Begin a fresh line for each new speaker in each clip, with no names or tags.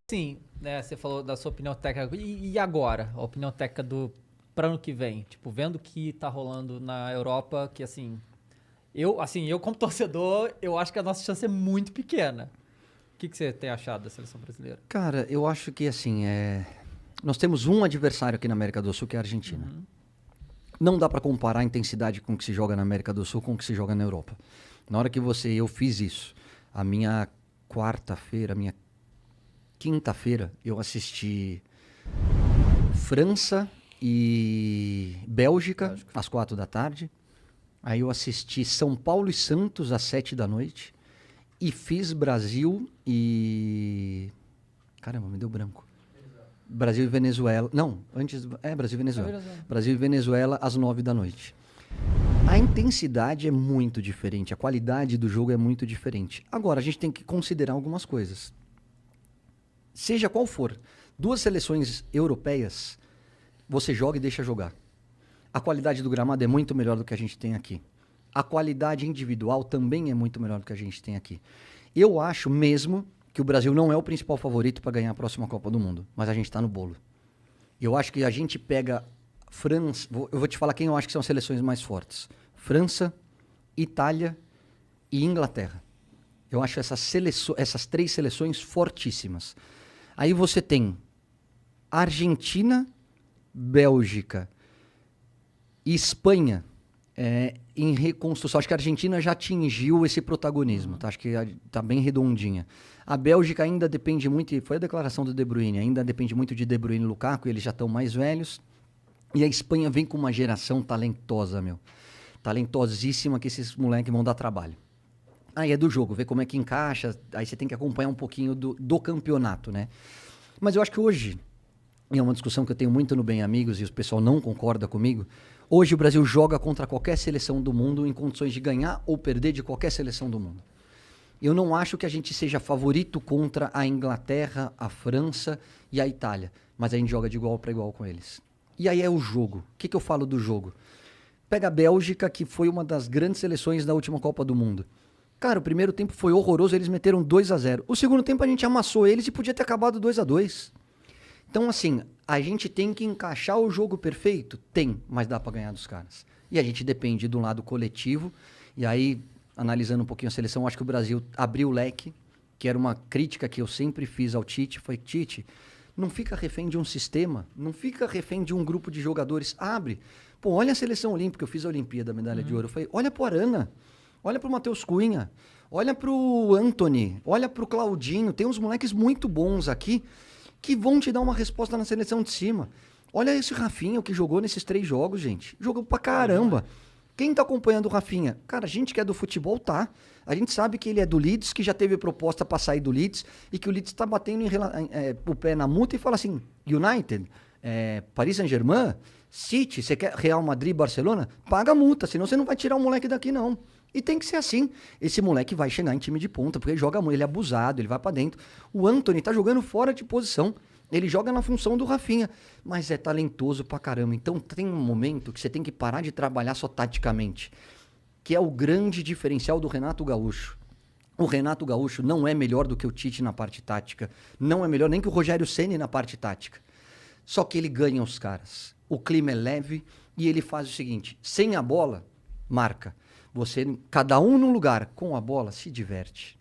Sim, né, você falou da sua opinião técnica. E agora? A opinião técnica para ano que vem? Tipo, vendo o que tá rolando na Europa, que eu como torcedor, eu acho que a nossa chance é muito pequena. O que você tem achado da seleção brasileira?
Cara, eu acho que assim, nós temos um adversário aqui na América do Sul, que é a Argentina.
Uhum.
Não dá pra comparar a intensidade com o que se joga na América do Sul com o que se joga na Europa. Na hora que eu fiz isso, a minha quarta-feira, a minha quinta-feira, eu assisti França e Bélgica,
Lógico.
às 4 da tarde. Aí eu assisti São Paulo e Santos, às 7 da noite. E fiz Brasil e... Caramba, me deu branco. Brasil e Venezuela. Não, antes. Brasil e Venezuela.
Venezuela.
Brasil e Venezuela às 9 da noite. A intensidade é muito diferente, a qualidade do jogo é muito diferente. Agora, a gente tem que considerar algumas coisas. Seja qual for, duas seleções europeias, você joga e deixa jogar. A qualidade do gramado é muito melhor do que a gente tem aqui. A qualidade individual também é muito melhor do que a gente tem aqui. Eu acho mesmo que o Brasil não é o principal favorito para ganhar a próxima Copa do Mundo, mas a gente está no bolo. Eu acho que a gente pega França, eu vou te falar quem eu acho que são as seleções mais fortes. França, Itália e Inglaterra. Eu acho essas três seleções fortíssimas. Aí você tem Argentina, Bélgica e Espanha em reconstrução. Acho que a Argentina já atingiu esse protagonismo. Tá? Acho que está bem redondinha. A Bélgica ainda depende muito, e foi a declaração do De Bruyne, ainda depende muito de De Bruyne e Lukaku, eles já estão mais velhos. E a Espanha vem com uma geração talentosa, meu. Talentosíssima, que esses moleques vão dar trabalho. Aí é do jogo, ver como é que encaixa, aí você tem que acompanhar um pouquinho do campeonato, né? Mas eu acho que hoje, e é uma discussão que eu tenho muito no Bem Amigos, e o pessoal não concorda comigo, hoje o Brasil joga contra qualquer seleção do mundo em condições de ganhar ou perder de qualquer seleção do mundo. Eu não acho que a gente seja favorito contra a Inglaterra, a França e a Itália, mas a gente joga de igual para igual com eles. E aí é o jogo. O que eu falo do jogo? Pega a Bélgica, que foi uma das grandes seleções da última Copa do Mundo. Cara, o primeiro tempo foi horroroso, eles meteram 2-0. O segundo tempo a gente amassou eles e podia ter acabado 2-2. Então, assim, a gente tem que encaixar o jogo perfeito? Tem, mas dá pra ganhar dos caras. E a gente depende do lado coletivo. E aí, analisando um pouquinho a seleção, acho que o Brasil abriu o leque, que era uma crítica que eu sempre fiz ao Tite. Foi, Tite, não fica refém de um sistema, não fica refém de um grupo de jogadores. Abre. Pô, olha a seleção olímpica, eu fiz a Olimpíada, a medalha de ouro. Eu falei, olha pro Arana, olha pro Matheus Cunha, olha pro Anthony, olha pro Claudinho. Tem uns moleques muito bons aqui que vão te dar uma resposta na seleção de cima. Olha esse Rafinha, o que jogou nesses 3 jogos, gente. Jogou pra caramba. Quem tá acompanhando o Rafinha? Cara, a gente que é do futebol, tá. A gente sabe que ele é do Leeds, que já teve proposta pra sair do Leeds, e que o Leeds tá batendo o pé na multa e fala assim, United, Paris Saint-Germain, City, você quer Real Madrid, Barcelona? Paga a multa, senão você não vai tirar o moleque daqui, não. E tem que ser assim. Esse moleque vai chegar em time de ponta, porque ele joga muito, ele é abusado, ele vai pra dentro. O Anthony tá jogando fora de posição. Ele joga na função do Rafinha, mas é talentoso pra caramba. Então tem um momento que você tem que parar de trabalhar só taticamente, que é o grande diferencial do Renato Gaúcho. O Renato Gaúcho não é melhor do que o Tite na parte tática, não é melhor nem que o Rogério Ceni na parte tática. Só que ele ganha os caras. O clima é leve e ele faz o seguinte, sem a bola, marca. Você, cada um num lugar, com a bola, se diverte.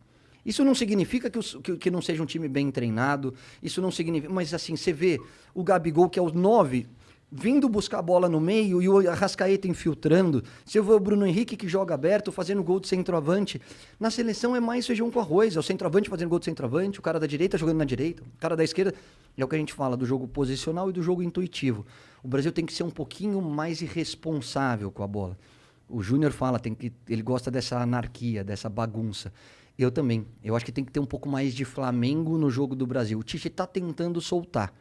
Isso não significa que não seja um time bem treinado, isso não significa... Mas assim, você vê o Gabigol, que é o 9, vindo buscar a bola no meio e o Arrascaeta infiltrando. Você vê o Bruno Henrique, que joga aberto, fazendo gol de centroavante. Na seleção é mais feijão com arroz. É o centroavante fazendo gol de centroavante, o cara da direita jogando na direita, o cara da esquerda... É o que a gente fala do jogo posicional e do jogo intuitivo. O Brasil tem que ser um pouquinho mais irresponsável com a bola. O Júnior fala, ele gosta dessa anarquia, dessa bagunça. Eu também. Eu acho que tem que ter um pouco mais de Flamengo no jogo do Brasil. O Tite está tentando soltar.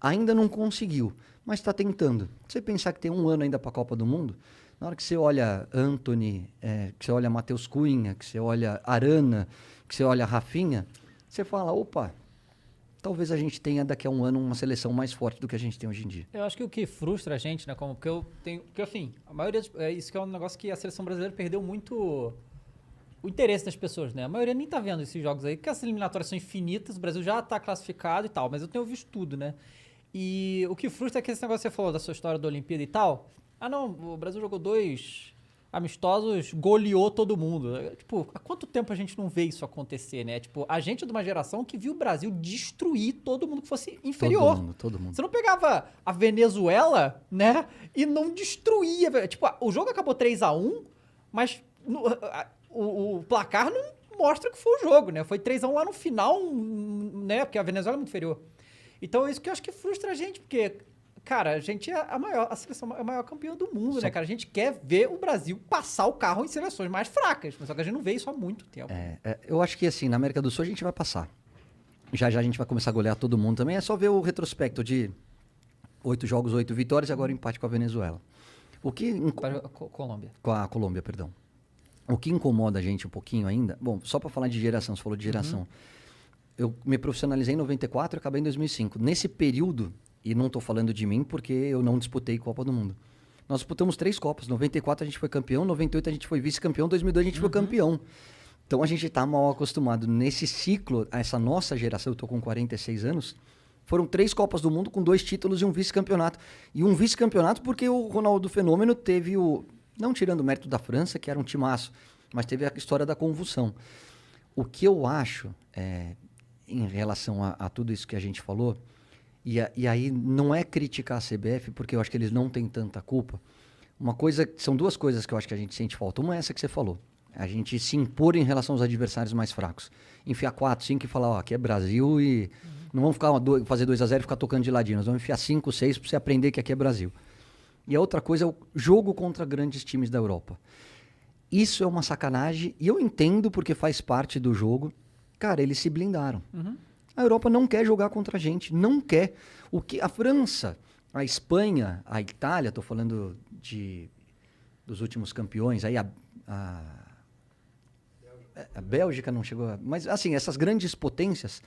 Ainda não conseguiu, mas está tentando. Se você pensar que tem 1 ano ainda para a Copa do Mundo, na hora que você olha Anthony, que você olha Matheus Cunha, que você olha Arana, que você olha Rafinha, você fala, opa, talvez a gente tenha daqui a 1 ano uma seleção mais forte do que a gente tem hoje em dia.
Eu acho que o que frustra a gente, né, porque assim, a maioria, isso que é um negócio que a seleção brasileira perdeu muito o interesse das pessoas, né? A maioria nem tá vendo esses jogos aí, porque as eliminatórias são infinitas, o Brasil já tá classificado e tal, mas eu tenho visto tudo, né? E o que frustra é que esse negócio que você falou da sua história da Olimpíada e tal. Ah, não, o Brasil jogou 2 amistosos, goleou todo mundo. Tipo, há quanto tempo a gente não vê isso acontecer, né? Tipo, a gente é de uma geração que viu o Brasil destruir todo mundo que fosse inferior.
Todo mundo.
Você não pegava a Venezuela, né? E não destruía. Tipo, o jogo acabou 3-1, mas o placar não mostra que foi o jogo, né? Foi 3-1 lá no final, né? Porque a Venezuela é muito inferior. Então, é isso que eu acho que frustra a gente, porque, cara, a gente é a seleção é a maior campeã do mundo, né, cara? A gente quer ver o Brasil passar o carro em seleções mais fracas, mas só que a gente não vê isso há muito tempo.
Eu acho que, assim, na América do Sul a gente vai passar. Já a gente vai começar a golear todo mundo também. É só ver o retrospecto de 8 jogos, 8 vitórias e agora o empate com a Venezuela.
Colômbia.
Com a Colômbia, perdão. O que incomoda a gente um pouquinho ainda... Bom, só para falar de geração, você falou de geração. Eu me profissionalizei em 94 e acabei em 2005. Nesse período, e não estou falando de mim porque eu não disputei Copa do Mundo. Nós disputamos 3 Copas. 94 a gente foi campeão, 98 a gente foi vice-campeão, 2002 a gente foi campeão. Então a gente está mal acostumado. Nesse ciclo, essa nossa geração, eu estou com 46 anos, foram 3 Copas do Mundo com 2 títulos e um vice-campeonato. E um vice-campeonato porque o Ronaldo Fenômeno teve o... Não tirando o mérito da França, que era um timaço, mas teve a história da convulsão. O que eu acho... em relação a tudo isso que a gente falou, e aí não é criticar a CBF, porque eu acho que eles não têm tanta culpa. São 2 coisas que eu acho que a gente sente falta. Uma é essa que você falou, a gente se impor em relação aos adversários mais fracos. Enfiar 4, 5 e falar, ó, aqui é Brasil e não vamos fazer 2-0 e ficar tocando de ladinho, nós vamos enfiar 5, 6 para você aprender que aqui é Brasil. E a outra coisa é o jogo contra grandes times da Europa. Isso é uma sacanagem, e eu entendo porque faz parte do jogo. Cara, eles se blindaram. A Europa não quer jogar contra a gente, não quer. O que a França, a Espanha, a Itália, estou falando dos últimos campeões, aí a Bélgica não chegou, mas assim, essas grandes potências,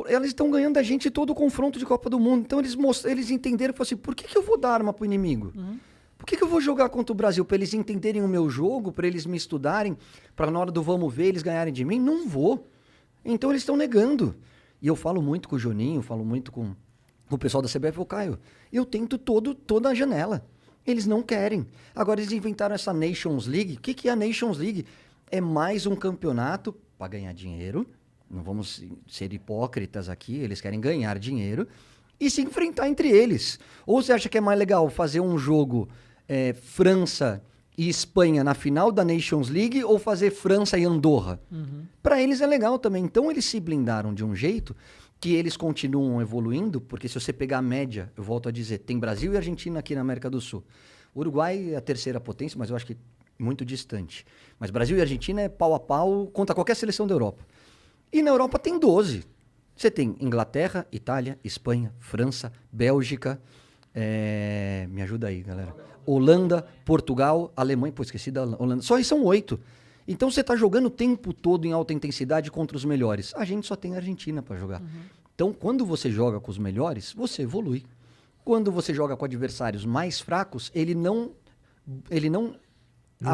elas estão ganhando da gente todo o confronto de Copa do Mundo. Então eles entenderam e falaram assim, por que eu vou dar arma pro inimigo? Por que eu vou jogar contra o Brasil? Para eles entenderem o meu jogo, para eles me estudarem, para na hora do vamos ver eles ganharem de mim? Não vou. Então eles estão negando. E eu falo muito com o Juninho, falo muito com o pessoal da CBF, o Caio. Eu tento toda a janela. Eles não querem. Agora eles inventaram essa Nations League. O que é a Nations League? É mais um campeonato para ganhar dinheiro. Não vamos ser hipócritas aqui, eles querem ganhar dinheiro e se enfrentar entre eles. Ou você acha que é mais legal fazer um jogo... França e Espanha na final da Nations League ou fazer França e Andorra? Para eles é legal também. Então eles se blindaram de um jeito que eles continuam evoluindo, porque se você pegar a média, eu volto a dizer, tem Brasil e Argentina aqui na América do Sul. O Uruguai é a terceira potência, mas eu acho que muito distante. Mas Brasil e Argentina é pau a pau contra qualquer seleção da Europa. E na Europa tem 12. Você tem Inglaterra, Itália, Espanha, França, Bélgica... me ajuda aí, galera. Holanda, Portugal, Alemanha, esqueci da Holanda. Só aí são 8. Então você está jogando o tempo todo em alta intensidade contra os melhores. A gente só tem a Argentina para jogar. Então, quando você joga com os melhores, você evolui. Quando você joga com adversários mais fracos, ele não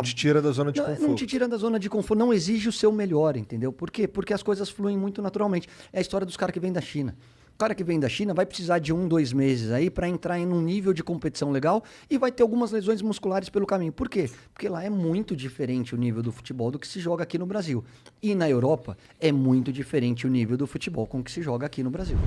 te tira da zona de conforto.
Não te tira da zona de conforto, não exige o seu melhor, entendeu? Por quê? Porque as coisas fluem muito naturalmente. É a história dos caras que vêm da China. O cara que vem da China vai precisar de 1, 2 meses aí para entrar em um nível de competição legal e vai ter algumas lesões musculares pelo caminho. Por quê? Porque lá é muito diferente o nível do futebol do que se joga aqui no Brasil. E na Europa é muito diferente o nível do futebol com que se joga aqui no Brasil.